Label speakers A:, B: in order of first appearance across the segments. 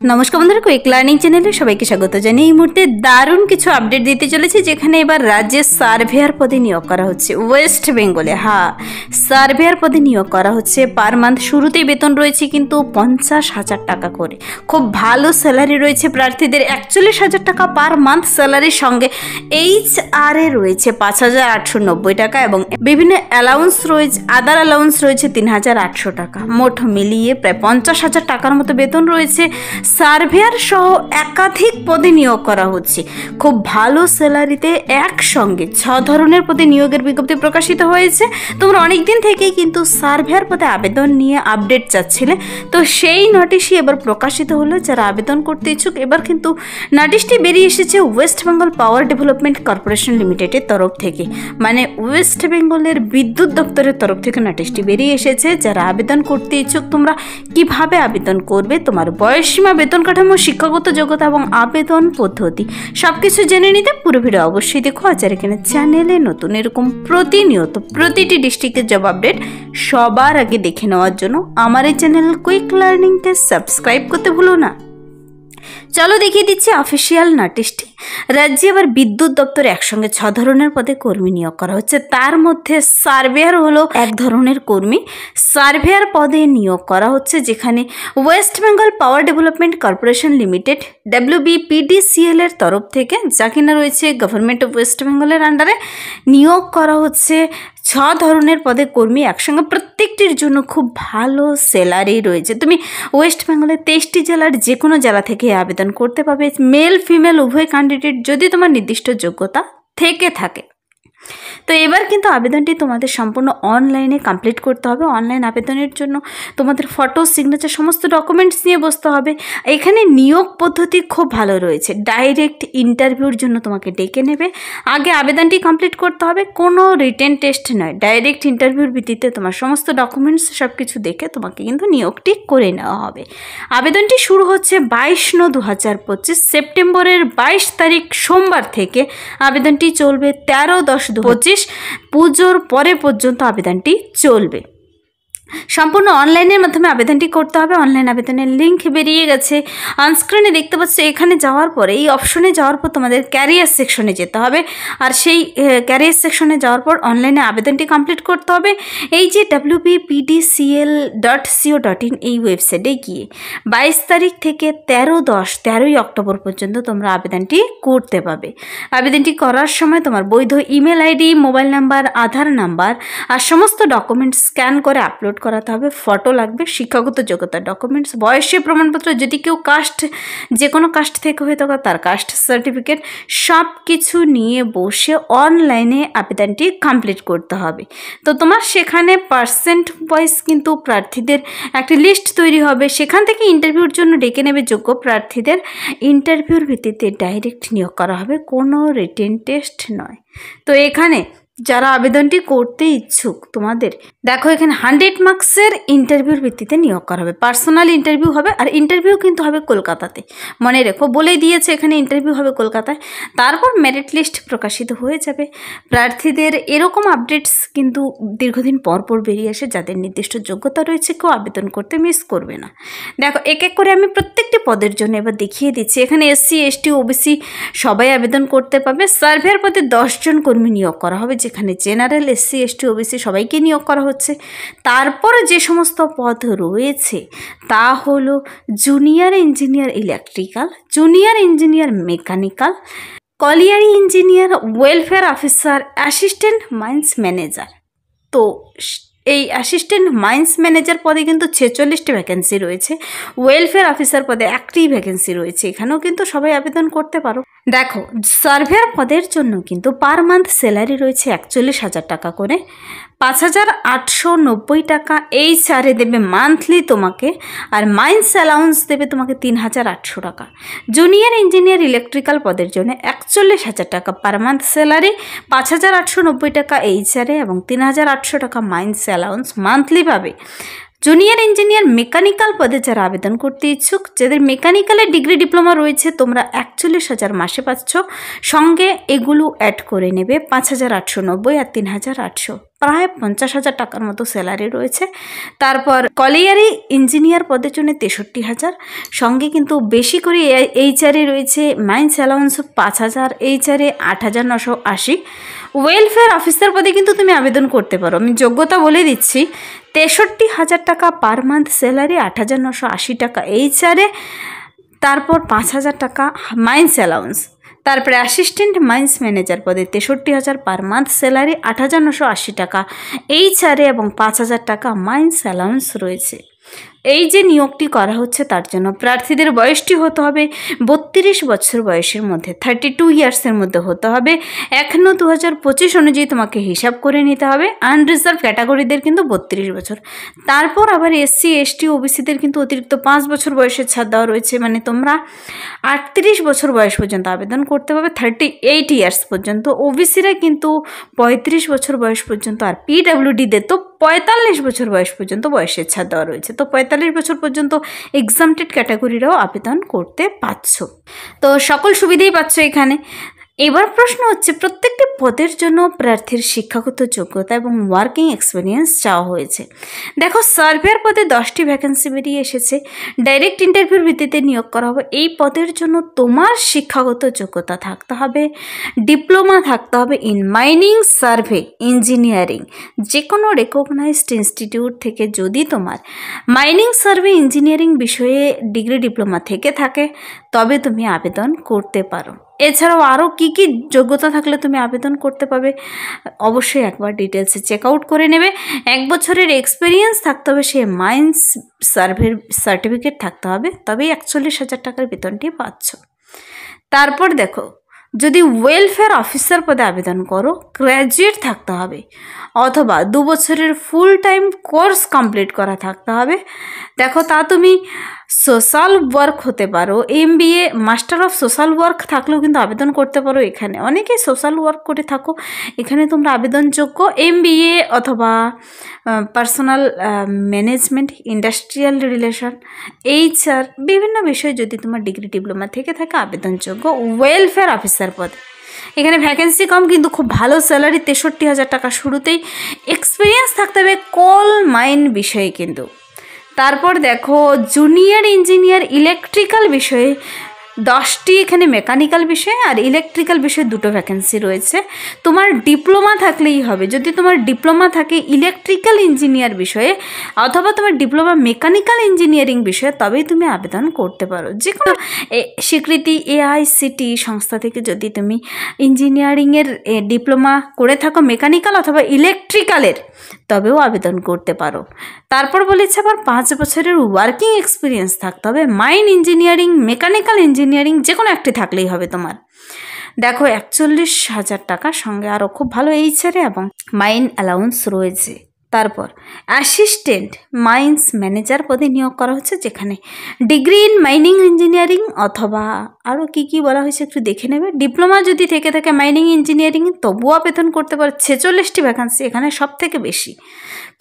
A: নমস্কার বন্ধুরা, quick learning চ্যানেলে সবাইকে স্বাগত জানিয়ে এই মুহূর্তে দারুণ কিছু আপডেট দিতে চলেছে, যেখানে এবার রাজ্যে সার্ভেয়ার পদে নিয়োগ করা হচ্ছে ওয়েস্ট বেঙ্গলে। হ্যাঁ, সার্ভেয়ার পদে নিয়োগ করা হচ্ছে। পার মান্থ শুরুতেই বেতন রয়েছে কিন্তু 50,000 টাকা করে। খুব ভালো স্যালারি রয়েছে প্রার্থীদের, 41,000 টাকা পার মান্থ স্যালারির সঙ্গে HR এ রয়েছে 5,890 টাকা এবং বিভিন্ন অ্যালাউন্স রয়েছে, আদার অ্যালাউন্স রয়েছে 3,800 টাকা। মোট মিলিয়ে প্রায় 50,000 টাকার মতো বেতন রয়েছে। সার্ভেয়ার সহ একাধিক পদে নিয়োগ করা হচ্ছে খুব ভালো স্যালারিতে। একসঙ্গে 6 ধরনের পদে নিয়োগের বিজ্ঞপ্তি প্রকাশিত হয়েছে। তোমরা অনেকদিন থেকেই কিন্তু সার্ভেয়ার পদে আবেদন নিয়ে আপডেট চাচ্ছিলে, তো সেই নোটিশই এবার প্রকাশিত হলো। যারা আবেদন করতে ইচ্ছুক, এবার কিন্তু নোটিশটি বেরিয়ে এসেছে West Bengal power development corporation লিমিটেডের তরফ থেকে, মানে ওয়েস্ট বেঙ্গলের বিদ্যুৎ দপ্তরের তরফ থেকে নোটিশটি বেরিয়ে এসেছে। যারা আবেদন করতে ইচ্ছুক, তোমরা কিভাবে আবেদন করবে, তোমার বয়সসীমা, বেতন কাঠামো, শিক্ষাগত যোগ্যতা এবং আবেদন পদ্ধতি সবকিছু জেনে নিতে পুরো ভিডিও অবশ্যই দেখো। আর যারা এখানে চ্যানেলে নতুন এরকম প্রতিনিয়ত প্রতিটি ডিস্ট্রিক্টের জব আপডেট সবার আগে দেখে নেওয়ার জন্য আমার এই চ্যানেল কুইক লার্নিংকে সাবস্ক্রাইব করতে ভুলো না। চলো দেখিয়ে দিচ্ছি অফিসিয়াল নোটিশটি। রাজ্যে এবার বিদ্যুৎ দপ্তরে একসঙ্গে 6 ধরনের পদে কর্মী নিয়োগ করা হচ্ছে। তার মধ্যে সার্ভেয়ার হলো এক ধরনের কর্মী। সার্ভেয়ার পদে নিয়োগ করা হচ্ছে, যেখানে West Bengal power development corporation limited WBPDCL এর তরফ থেকে, যা কিনা রয়েছে গভর্নমেন্ট অফ ওয়েস্ট বেঙ্গলের আন্ডারে, নিয়োগ করা হচ্ছে 6 ধরনের পদে কর্মী একসঙ্গে। প্রত্যেকটির জন্য খুব ভালো স্যালারি রয়েছে। তুমি ওয়েস্ট বেঙ্গলের 23টি জেলার যে কোনো জেলা থেকে আবেদন করতে পারবে, মেল ফিমেল উভয় ক্যান্ডিডেট, যদি তোমার নির্দিষ্ট যোগ্যতা থেকে থাকে। তো এবার কিন্তু আবেদনটি তোমাদের সম্পূর্ণ অনলাইনে কমপ্লিট করতে হবে। অনলাইন আবেদনের জন্য তোমাদের ফটো, সিগনেচার, সমস্ত ডকুমেন্টস নিয়ে বসতে হবে। এখানে নিয়োগ পদ্ধতি খুব ভালো রয়েছে। ডাইরেক্ট ইন্টারভিউর জন্য তোমাকে ডেকে নেবে। আগে আবেদনটি কমপ্লিট করতে হবে, কোনো রিটেন টেস্ট নয়, ডাইরেক্ট ইন্টারভিউর ভিত্তিতে তোমার সমস্ত ডকুমেন্টস সব কিছু দেখে তোমাকে কিন্তু নিয়োগটি করে নেওয়া হবে। আবেদনটি শুরু হচ্ছে 22/9/2025, সেপ্টেম্বরের 22 তারিখ সোমবার থেকে। আবেদনটি চলবে 13/10/2025, পুজোর পরে পর্যন্ত আবেদনটি চলবে। সম্পূর্ণ অনলাইনের মাধ্যমে আবেদনটি করতে হবে। অনলাইন আবেদনের লিঙ্ক বেরিয়ে গেছে, অনস্ক্রিনে দেখতে পাচ্ছ। এখানে যাওয়ার পরে, এই অপশনে যাওয়ার পর তোমাদের ক্যারিয়ার সেকশনে যেতে হবে। আর সেই ক্যারিয়ার সেকশনে যাওয়ার পর অনলাইনে আবেদনটি কমপ্লিট করতে হবে। এই যে wbpdcl.co.in এই ওয়েবসাইটে গিয়ে 22 তারিখ থেকে 13 অক্টোবর পর্যন্ত তোমরা আবেদনটি করতে পারবে। আবেদনটি করার সময় তোমার বৈধ ইমেল আইডি, মোবাইল নাম্বার, আধার নাম্বার আর সমস্ত ডকুমেন্টস স্ক্যান করে আপলোড করাতে হবে। ফটো লাগবে, শিক্ষাগত যোগ্যতার ডকুমেন্টস, বয়সের প্রমাণপত্র, যদি কেউ কাস্ট, যে কোনো কাস্ট থেকে হয়ে থাকে তার কাস্ট সার্টিফিকেট, সব কিছু নিয়ে বসে অনলাইনে আবেদনটি কমপ্লিট করতে হবে। তো তোমার সেখানে পার্সেন্ট ওয়াইজ কিন্তু প্রার্থীদের একটি লিস্ট তৈরি হবে, সেখান থেকে ইন্টারভিউর জন্য ডেকে নেবে যোগ্য প্রার্থীদের। ইন্টারভিউর ভিত্তিতে ডাইরেক্ট নিয়োগ করা হবে, কোনো রিটেন টেস্ট নয়। তো এখানে যারা আবেদনটি করতে ইচ্ছুক, তোমাদের দেখো এখানে 100 মার্কসের ইন্টারভিউর ভিত্তিতে নিয়োগ করা হবে। পার্সোনাল ইন্টারভিউ হবে, আর ইন্টারভিউ কিন্তু হবে কলকাতাতে। মনে রেখো, বলেই দিয়েছে এখানে ইন্টারভিউ হবে কলকাতায়। তারপর মেরিট লিস্ট প্রকাশিত হয়ে যাবে। প্রার্থীদের এরকম আপডেটস কিন্তু দীর্ঘদিন পর পর বেরিয়ে আসে। যাদের নির্দিষ্ট যোগ্যতা রয়েছে, কেউ আবেদন করতে মিস করবে না। দেখো, এক এক করে আমি প্রত্যেকটি পদের জন্য এবার দেখিয়ে দিচ্ছি। এখানে SC, ST, OBC সবাই আবেদন করতে পারবে। সার্ভেয়ার পদে 10 জন কর্মী নিয়োগ করা হবে, যেখানে জেনারেল, SC, ST, OBC সবাইকে নিয়োগ করা হচ্ছে। তারপর যে সমস্ত পদ রয়েছে তা হলো junior engineer electrical, junior engineer mechanical, colliery engineer, welfare officer, assistant mines manager. তো এই অ্যাসিস্ট্যান্ট মাইন্স ম্যানেজার পদে কিন্তু 46টি ভ্যাকেন্সি রয়েছে। ওয়েলফেয়ার অফিসার পদে 1টি ভ্যাকেন্সি রয়েছে, এখানেও কিন্তু সবাই আবেদন করতে পারো। দেখো, সার্ভেয়ার পদের জন্য কিন্তু পার মান্থ স্যালারি রয়েছে 41,000 টাকা করে। 5,890 টাকা HR দেবে মান্থলি তোমাকে, আর মাইন্স অ্যালাউন্স দেবে তোমাকে 3,800 টাকা। জুনিয়র ইঞ্জিনিয়ার ইলেকট্রিক্যাল পদের জন্য 41,000 টাকা পার মান্থ স্যালারি, 5,890 টাকা HR এবং 3,800 টাকা মাইন্স অ্যালাউন্স মান্থলি পাবে। জুনিয়র ইঞ্জিনিয়ার মেকানিক্যাল পদে যারা আবেদন করতে ইচ্ছুক, যাদের মেকানিক্যালের ডিগ্রি ডিপ্লোমা রয়েছে, তোমরা 41,000 মাসে পাচ্ছ। সঙ্গে এগুলো অ্যাড করে নেবে 5,890 আর 3,800। প্রায় 50,000 টাকার মতো স্যালারি রয়েছে। তারপর কলিয়ারি ইঞ্জিনিয়ার পদের জন্য 63,000, সঙ্গে কিন্তু বেশি করে এইচআরে রয়েছে মাইন্স অ্যালাউন্স 5,000, এইচআরে 8,980। ওয়েলফেয়ার অফিসার পদে কিন্তু তুমি আবেদন করতে পারো, আমি যোগ্যতা বলে দিচ্ছি। 63,000 টাকা পার মান্থ স্যালারি, 8,980 টাকা এইচআরে, তারপর 5,000 টাকা মাইন্স অ্যালাউন্স। তারপরে অ্যাসিস্ট্যান্ট মাইন্স ম্যানেজার পদে 63,000 পার মান্থ স্যালারি, 8,980 টাকা এইচআরে এবং 5,000 টাকা মাইন্স অ্যালাউন্স রয়েছে। এই যে নিয়োগটি করা হচ্ছে তার জন্য প্রার্থীদের বয়সটি হতে হবে 32 বছর বয়সের মধ্যে, 32 ইয়ার্সের মধ্যে হতে হবে। এখনও 2025 অনুযায়ী তোমাকে হিসাব করে নিতে হবে। আনরিজার্ভ ক্যাটাগরিদের কিন্তু 32 বছর। তারপর আবার এসসি এসটি ওবিসিদের কিন্তু অতিরিক্ত 5 বছর বয়সের ছাড় দেওয়া রয়েছে, মানে তোমরা 38 বছর বয়স পর্যন্ত আবেদন করতে পারবে, 38 ইয়ার্স পর্যন্ত। ওবিসিরা কিন্তু 35 বছর বয়স পর্যন্ত, আর পিডাব্লিউডিদের তো 45 বছর বয়স পর্যন্ত বয়সের ছাড় দেওয়া রয়েছে। তো 45 বছর পর্যন্ত এক্সামটেড ক্যাটাগরিরাও আবেদন করতে পারছ। তো সকল সুবিধাই পাচ্ছ এখানে। এবার প্রশ্ন হচ্ছে, প্রত্যেকটি পদের জন্য প্রার্থীর শিক্ষাগত যোগ্যতা এবং ওয়ার্কিং এক্সপিরিয়েন্স চাওয়া হয়েছে। দেখো, সার্ভেয়ার পদে 10টি ভ্যাকেন্সি বেরিয়ে এসেছে, ডাইরেক্ট ইন্টারভিউর ভিত্তিতে নিয়োগ করা হবে। এই পদের জন্য তোমার শিক্ষাগত যোগ্যতা থাকতে হবে, ডিপ্লোমা থাকতে হবে ইন মাইনিং সার্ভে ইঞ্জিনিয়ারিং, যে কোনো রেকগনাইজড ইনস্টিটিউট থেকে যদি তোমার মাইনিং সার্ভে ইঞ্জিনিয়ারিং বিষয়ে ডিগ্রি ডিপ্লোমা থেকে থাকে তবে তুমি আবেদন করতে পারো। এছাড়াও আরও কী কী যোগ্যতা থাকলে তুমি আবেদন করতে পারবে অবশ্যই একবার ডিটেলসে চেক আউট করে নেবে। 1 বছরের এক্সপিরিয়েন্স থাকতে হবে, সে মাইন্স সার্ভের সার্টিফিকেট থাকতে হবে, তবেই 41,000 টাকার বেতনটি পাচ্ছ। তারপর দেখো, যদি ওয়েলফেয়ার অফিসার পদে আবেদন করো গ্র্যাজুয়েট থাকতে হবে, অথবা 2 বছরের ফুল টাইম কোর্স কমপ্লিট করা থাকতে হবে। দেখো, তা তুমি সোশ্যাল ওয়ার্ক হতে পারো, MBA master of social work থাকলেও কিন্তু আবেদন করতে পারো। এখানে অনেকেই সোশ্যাল ওয়ার্ক করে থাকো, এখানে তোমরা আবেদনযোগ্য। MBA অথবা personal management, industrial relation, HR বিভিন্ন বিষয়ে যদি তোমার ডিগ্রি ডিপ্লোমা থেকে থাকে আবেদনযোগ্য ওয়েলফেয়ার অফিসার পদে। এখানে ভ্যাকেন্সি কম কিন্তু খুব ভালো স্যালারি, 63,000 টাকা শুরুতেই। এক্সপিরিয়েন্স থাকতে হবে কোল মাইন বিষয়ে কিন্তু। তারপর দেখো, জুনিয়র ইঞ্জিনিয়ার ইলেকট্রিক্যাল বিষয়ে 10টি, এখানে মেকানিক্যাল বিষয়ে আর ইলেকট্রিক্যাল বিষয়ে 2টো ভ্যাকেন্সি রয়েছে। তোমার ডিপ্লোমা থাকলেই হবে। যদি তোমার ডিপ্লোমা থাকে ইলেকট্রিক্যাল ইঞ্জিনিয়ার বিষয়ে অথবা তোমার ডিপ্লোমা মেকানিক্যাল ইঞ্জিনিয়ারিং বিষয়ে তবেই তুমি আবেদন করতে পারো। যে কোনো স্বীকৃতি AICTE সংস্থা থেকে যদি তুমি ইঞ্জিনিয়ারিংয়ের ডিপ্লোমা করে থাকো মেকানিক্যাল অথবা ইলেকট্রিক্যালের, তবেও আবেদন করতে পারো। তারপর বলেছে আবার 5 বছরের ওয়ার্কিং এক্সপিরিয়েন্স থাকতে হবে, মাইন ইঞ্জিনিয়ারিং, মেকানিক্যাল ইঞ্জিনিয়ারিং যে কোনো একটি থাকলেই হবে তোমার। দেখো, 41,000 টাকার সঙ্গে আরও খুব ভালো HR এবং মাইন অ্যালাউন্স রয়েছে। তারপর অ্যাসিস্ট্যান্ট মাইন্স ম্যানেজার পদে নিয়োগ করা হচ্ছে, যেখানে ডিগ্রি ইন মাইনিং ইঞ্জিনিয়ারিং অথবা আরও কী কী বলা হয়েছে একটু দেখে নেবে। ডিপ্লোমা যদি থেকে থাকে মাইনিং ইঞ্জিনিয়ারিং তবুও আবেদন করতে পারো। 46টি ভ্যাকান্সি, এখানে সব থেকে বেশি।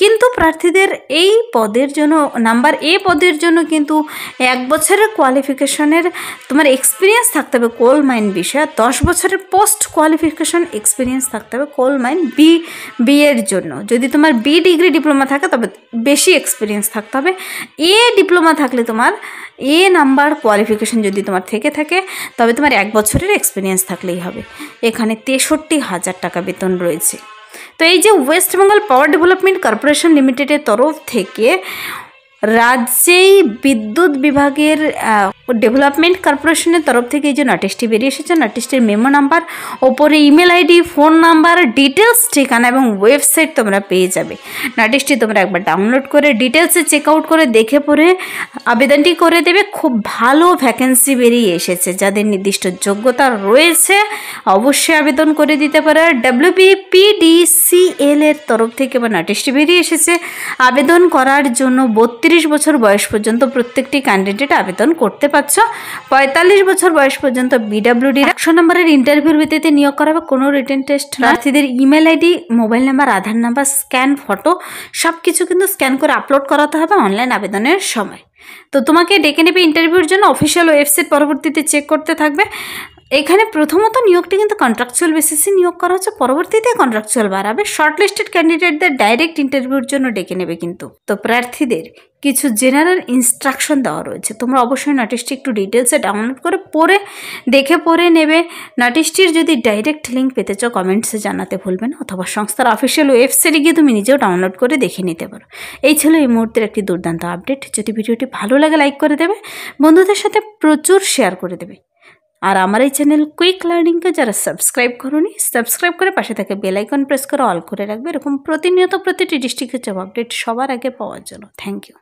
A: কিন্তু প্রার্থীদের এই পদের জন্য নাম্বার A পদের জন্য কিন্তু 1 বছরের কোয়ালিফিকেশনের তোমার এক্সপিরিয়েন্স থাকতে হবে কোল মাইন বিষয়ে, 10 বছরের পোস্ট কোয়ালিফিকেশন এক্সপিরিয়েন্স থাকতে হবে কোল মাইন বি এর জন্য। যদি তোমার B ডিগ্রি ডিপ্লোমা থাকে তবে বেশি এক্সপিরিয়েন্স থাকতে হবে। A ডিপ্লোমা থাকলে তোমার A নাম্বার কোয়ালিফিকেশন যদি তোমার থেকে থাকে তবে তোমার 1 বছরের এক্সপিরিয়েন্স থাকলেই হবে। এখানে 63,000 টাকা বেতন রয়েছে। তো এই যে West Bengal power development corporation লিমিটেডের তরফ থেকে রাজ্যেই বিদ্যুৎ বিভাগের ডেভেলপমেন্ট কর্পোরেশনের তরফ থেকে এই যে নোটিশটি বেরিয়ে এসেছে, নোটিশটির মেমো নাম্বার, ওপরে email ID, phone number, details, ঠিকানা এবং ওয়েবসাইট তোমরা পেয়ে যাবে। নোটিশটি তোমরা একবার ডাউনলোড করে ডিটেলসে চেক আউট করে দেখে পড়ে আবেদনটি করে দেবে। খুব ভালো ভ্যাকেন্সি বেরিয়ে এসেছে, যাদের নির্দিষ্ট যোগ্যতা রয়েছে অবশ্যই আবেদন করে দিতে পারে। WBPDCL এর তরফ থেকে বা নোটিশটি বেরিয়ে এসেছে, আবেদন করার জন্য 32 বছর বয়স পর্যন্ত প্রত্যেকটি ক্যান্ডিডেট আবেদন করতে পারছ। 45 বছর বয়স পর্যন্ত BWD 100 নম্বরের ইন্টারভিউর ভিত্তিতে নিয়োগ করা হবে, কোনো রিটেন টেস্ট। প্রার্থীদের ইমেল ID, মোবাইল নাম্বার, আধার নাম্বার, স্ক্যান ফটো সব কিছু কিন্তু স্ক্যান করে আপলোড করাতে হবে অনলাইন আবেদনের সময়। তো তোমাকে ডেকে নেবে ইন্টারভিউর জন্য, অফিসিয়াল ওয়েবসাইট পরবর্তীতে চেক করতে থাকবে। এখানে প্রথমত নিয়োগটি কিন্তু কন্ট্রাকচুয়াল বেসিসে নিয়োগ করা হচ্ছে, পরবর্তীতে কন্ট্রাকচুয়াল বাড়াবে। শর্টলিস্টেড ক্যান্ডিডেটদের ডাইরেক্ট ইন্টারভিউর জন্য ডেকে নেবে কিন্তু। তো প্রার্থীদের কিছু জেনারেল ইনস্ট্রাকশন দেওয়া রয়েছে, তোমরা অবশ্যই নোটিশটি একটু ডিটেলসে ডাউনলোড করে পড়ে নেবে। নোটিশটির যদি ডাইরেক্ট লিঙ্ক পেতে চাও কমেন্টসে জানাতে ভুলবে না, অথবা সংস্থার অফিসিয়াল ওয়েবসাইটে গিয়ে তুমি নিজেও ডাউনলোড করে দেখে নিতে পারো। এই ছিল এই মুহূর্তের একটি দুর্দান্ত আপডেট। যদি ভিডিওটি ভালো লাগে লাইক করে দেবে, বন্ধুদের সাথে প্রচুর শেয়ার করে দেবে। আর আমার এই চ্যানেল কুইক লার্নিংকে যারা সাবস্ক্রাইব করোনি, সাবস্ক্রাইব করে পাশে থেকে বেল আইকন প্রেস করে অল করে রাখবে, এরকম প্রতিনিয়ত প্রতিটি ডিস্ট্রিক্টের জব আপডেট সবার আগে পাওয়ার জন্য। Thank you.